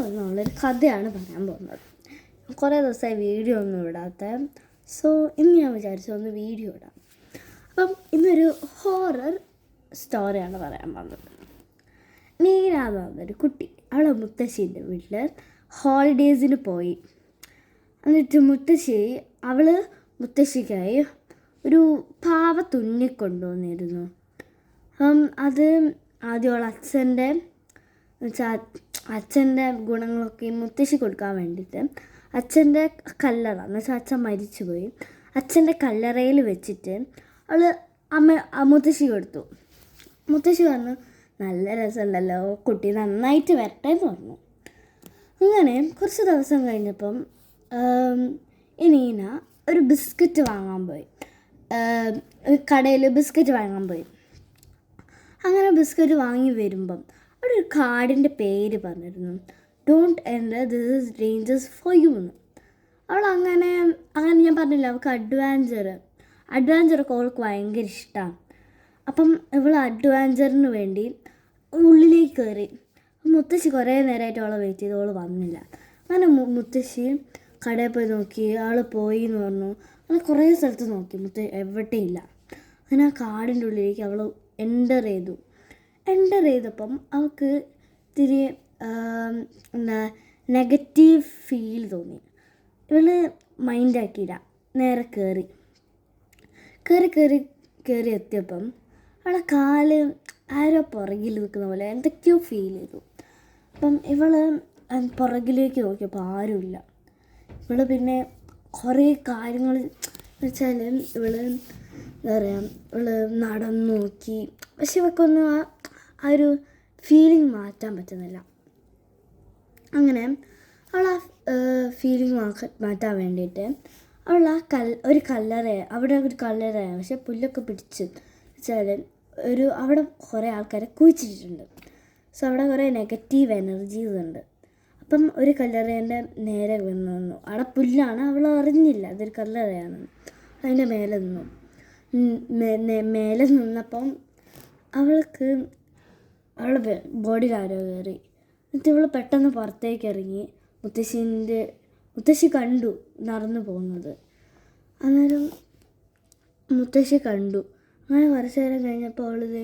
എന്നുള്ളൊരു കഥയാണ് പറയാൻ പോകുന്നത്. കുറേ ദിവസമായി വീഡിയോ ഒന്നും ഇടാത്ത, സോ ഇന്ന് ഞാൻ വിചാരിച്ചു ഒന്ന് വീഡിയോ ഇടാം. അപ്പം ഇന്നൊരു ഹൊറർ സ്റ്റോറിയാണ് പറയാൻ പോകുന്നത്. നീന എന്ന് പറഞ്ഞൊരു കുട്ടി, അവളെ മുത്തശ്ശീൻ്റെ വീട്ടിൽ ഹോളിഡേയ്സിന് പോയി. എന്നിട്ട് മുത്തശ്ശിക്കായി ഒരു പാവ തുന്നി കൊണ്ടുവന്നിരുന്നു. അപ്പം അത് ആദ്യം അവൾ അച്ഛൻ്റെ ഗുണങ്ങളൊക്കെ മുത്തശ്ശി കൊടുക്കാൻ വേണ്ടിയിട്ട് അച്ഛൻ്റെ കല്ലറ എന്ന് വെച്ചാൽ അച്ഛൻ മരിച്ചുപോയി, അച്ഛൻ്റെ കല്ലറയിൽ വെച്ചിട്ട് അവൾ മുത്തശ്ശി കൊടുത്തു. മുത്തശ്ശി പറഞ്ഞു, നല്ല രസമുണ്ടല്ലോ, കുട്ടി നന്നായിട്ട് വരട്ടെ എന്ന് പറഞ്ഞു. അങ്ങനെ കുറച്ച് ദിവസം കഴിഞ്ഞപ്പം നീന ഒരു ബിസ്ക്കറ്റ് വാങ്ങാൻ പോയി, കടയിൽ ബിസ്ക്കറ്റ് വാങ്ങാൻ പോയി. അങ്ങനെ ബിസ്ക്കറ്റ് വാങ്ങി വരുമ്പം അവിടെ ഒരു കാർഡിൻ്റെ പേര് പറഞ്ഞിരുന്നു, don't enter, this is dangerous for you എന്ന്. അവൾ അങ്ങനെ ഞാൻ പറഞ്ഞില്ല, അവൾക്ക് അഡ്വഞ്ചറൊക്കെ അവൾക്ക് ഭയങ്കര ഇഷ്ടമാണ്. അപ്പം ഇവൾ അഡ്വഞ്ചറിന് വേണ്ടി ഉള്ളിലേക്ക് കയറി. മുത്തശ്ശി കുറേ നേരമായിട്ട് അവളെ വെയിറ്റ് ചെയ്ത് അവൾ വന്നില്ല. അങ്ങനെ മുത്തശ്ശി കടയിൽ പോയി നോക്കി, ആൾ പോയി എന്ന് പറഞ്ഞു. അങ്ങനെ കുറേ സ്ഥലത്ത് നോക്കി, എവിടെയില്ല. അങ്ങനെ ആ കാടിൻ്റെ ഉള്ളിലേക്ക് അവൾ എൻ്റർ ചെയ്തപ്പം അവൾക്ക് ഇത്തിരി നെഗറ്റീവ് ഫീൽ തോന്നി. ഇവൾ മൈൻഡാക്കിയില്ല, നേരെ കയറി എത്തിയപ്പം അവളെ കാല് ആരോ പുറകിൽ നിൽക്കുന്ന പോലെ എന്തൊക്കെയോ ഫീൽ ചെയ്തു. അപ്പം ഇവൾ പുറകിലേക്ക് നോക്കിയപ്പോൾ ആരുമില്ല. ഇവൾ പിന്നെ കുറേ കാര്യങ്ങൾ വെച്ചാൽ ഇവൾ എന്താ പറയുക, ഇവൾ നടന്നു നോക്കി, പക്ഷെ ഇവൾക്കൊന്നും ആ ഒരു ഫീലിംഗ് മാറ്റാൻ പറ്റുന്നില്ല. അങ്ങനെ അവൾ ആ ഫീലിംഗ് മാറ്റാൻ വേണ്ടിയിട്ട് അവൾ ഒരു കല്ലറയാണ്, പക്ഷെ പുല്ലൊക്കെ പിടിച്ച് വെച്ചാൽ അവിടെ കുറേ ആൾക്കാരെ കുഴിച്ചിട്ടുണ്ട്. സോ അവിടെ കുറേ നെഗറ്റീവ് എനർജീസ് ഉണ്ട്. അപ്പം ഒരു കല്ലറേൻ്റെ നേരെ വന്നു. അവിടെ പുല്ലാണ്, അവൾ അറിഞ്ഞില്ല അതൊരു കല്ലറയാണെന്ന്. അതിൻ്റെ മേലെ നിന്നപ്പം അവളുടെ ബോഡിയിൽ ആരോ കയറി. എന്നിട്ട് ഇവൾ പെട്ടെന്ന് പുറത്തേക്ക് ഇറങ്ങി. മുത്തശ്ശി കണ്ടു നടന്നു പോകുന്നത്. അന്നേരം മുത്തശ്ശി കണ്ടു. അങ്ങനെ കുറച്ച് നേരം കഴിഞ്ഞപ്പോൾ അവളിത്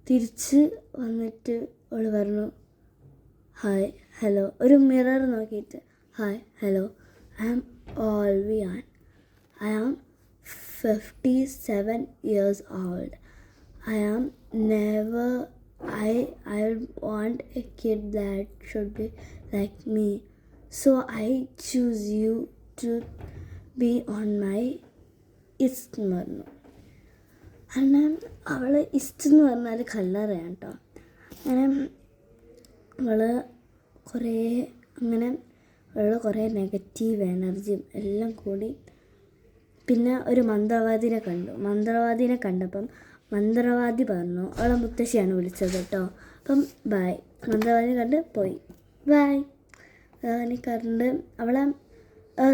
തിരിച്ച് വന്നിട്ട് അവൾ പറഞ്ഞു, ഹായ് ഹലോ, ഒരു മിറർ നോക്കിയിട്ട്, ഹായ് ഹലോ, ഐ ആം ഓൾവിയാൻ, I am 57 years old. I want a kid that should be like me. So I choose you to be on my list എന്ന് പറഞ്ഞു. കാരണം അവൾ ഇസ്റ്റ് എന്ന് പറഞ്ഞാൽ കല്ലറയാണ് കേട്ടോ. അങ്ങനെ അവൾ കുറേ നെഗറ്റീവ് എനർജിയും എല്ലാം കൂടി. പിന്നെ ഒരു മന്ത്രവാദിനെ കണ്ടപ്പം മന്ത്രവാദി പറഞ്ഞു, അവളെ മുത്തശ്ശിയാണ് വിളിച്ചത് കേട്ടോ. അപ്പം ബായ്, മന്ത്രവാദിനെ കണ്ട് പോയി, ബായ്. അതിനെ കണ്ട് അവളെ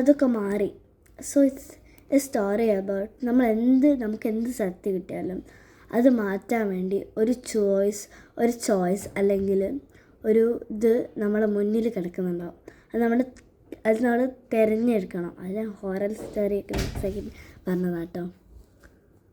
ഇതൊക്കെ മാറി. So it's A story about നമുക്ക് എന്ത് സത്യം കിട്ടിയാലും അത് മാറ്റാൻ വേണ്ടി ഒരു ചോയ്സ് അല്ലെങ്കിൽ ഒരു ഇത് നമ്മളെ മുന്നിൽ കിടക്കുന്നുണ്ടാവും. അത് നമ്മൾ തിരഞ്ഞെടുക്കണം. അതിന് ഹൊറർ സ്റ്റോറിയൊക്കെ പറഞ്ഞതാട്ടോ.